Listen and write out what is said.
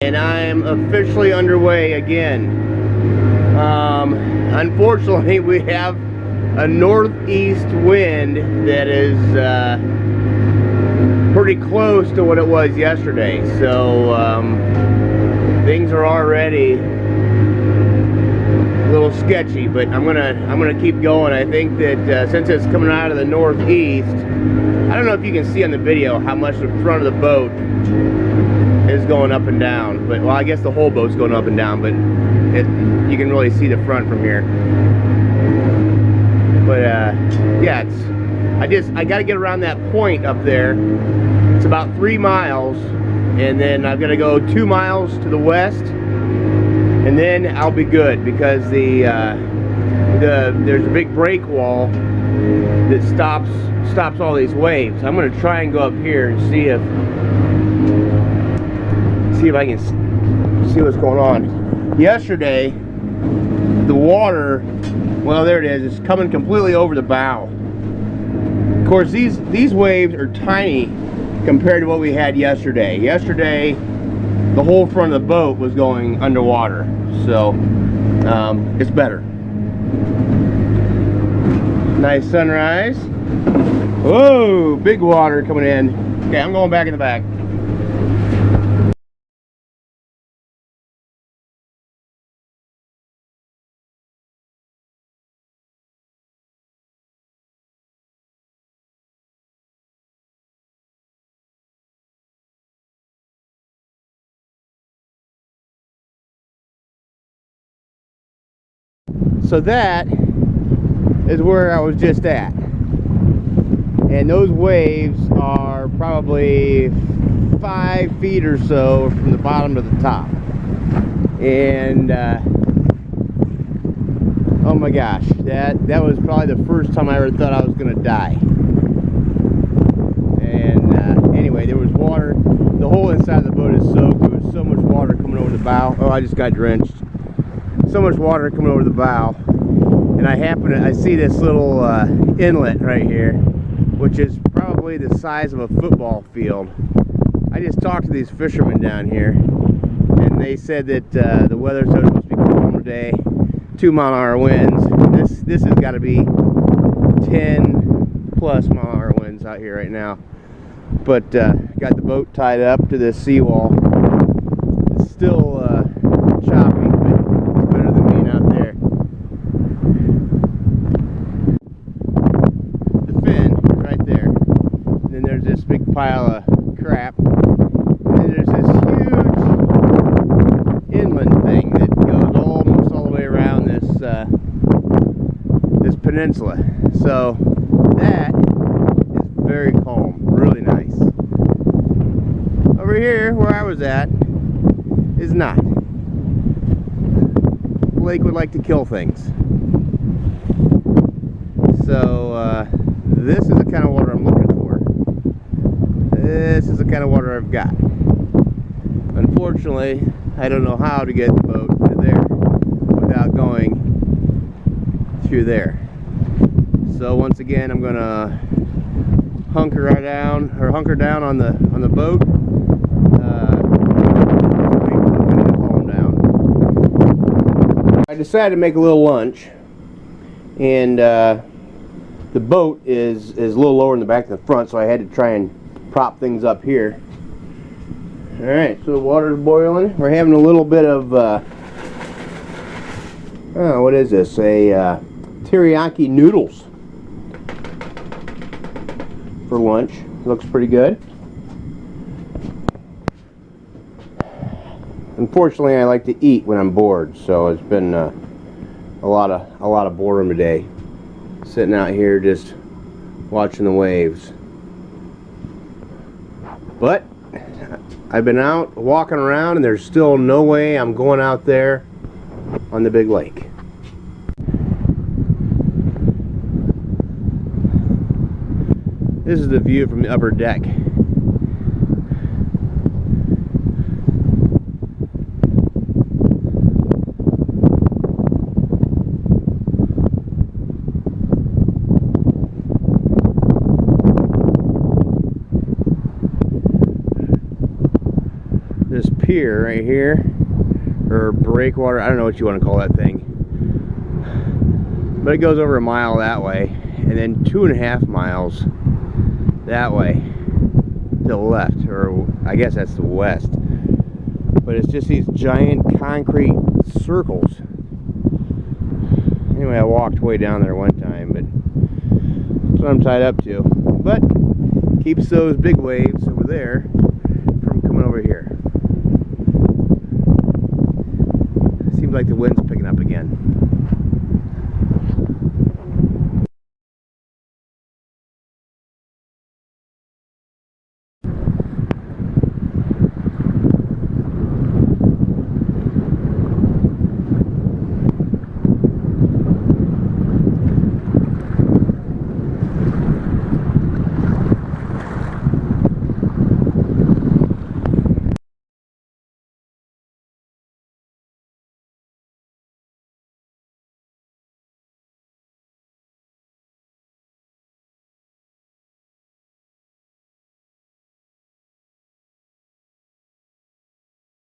and I'm officially underway again. Unfortunately, we have a northeast wind that is pretty close to what it was yesterday, so things are already a little sketchy. But I'm gonna keep going. I think that since it's coming out of the northeast, I don't know if you can see on the video how much the front of the boat is going up and down, but well, I guess the whole boat's going up and down, but you can really see the front from here. But yeah, I got to get around that point up there. It's about 3 miles, and then I'm gonna go 2 miles to the west, and then I'll be good, because there's a big break wall that stops all these waves. I'm gonna try and go up here and see if I can see what's going on. Yesterday, the water, well, there it is. It's coming completely over the bow. Of course, these waves are tiny compared to what we had yesterday. Yesterday, the whole front of the boat was going underwater, so it's better. Nice sunrise. Whoa, big water coming in. Okay, I'm going back in the back. So that is where I was just at, and those waves are probably 5 feet or so from the bottom to the top. And oh my gosh, that was probably the first time I ever thought I was gonna die. And anyway, there was water. The whole inside of the boat is soaked. There was so much water coming over the bow. Oh, I just got drenched. So much water coming over the bow, and I see this little inlet right here, which is probably the size of a football field. I just talked to these fishermen down here, and they said that the weather's supposed to be calm today, 2-mile-an-hour winds. This has got to be 10+ mile-an-hour winds out here right now. But got the boat tied up to this seawall. It's still choppy. Pile of crap, and then there's this huge inland thing that goes almost all the way around this this peninsula. So that is very calm, really nice. Over here where I was at is not. The lake would like to kill things. So this is the kind of water I'm looking for. This is the kind of water I've got. Unfortunately, I don't know how to get the boat to there without going through there. So once again, I'm gonna hunker down on the boat. Calm down. I decided to make a little lunch, and the boat is a little lower in the back than the front, so I had to try and prop things up here. Alright, so the water's boiling. We're having a little bit of what is this? Teriyaki noodles for lunch. Looks pretty good. Unfortunately, I like to eat when I'm bored, so it's been a lot of boredom today. Sitting out here just watching the waves. But I've been out walking around, and there's still no way I'm going out there on the big lake. This is the view from the upper deck. this pier right here, or breakwater, I don't know what you want to call that thing, but it goes over a mile that way, and then 2.5 miles that way to the left, or I guess that's the west. But it's just these giant concrete circles. Anyway, I walked way down there one time, but that's what I'm tied up to. But keeps those big waves over there from coming over here. Seems like the wind's picking up again.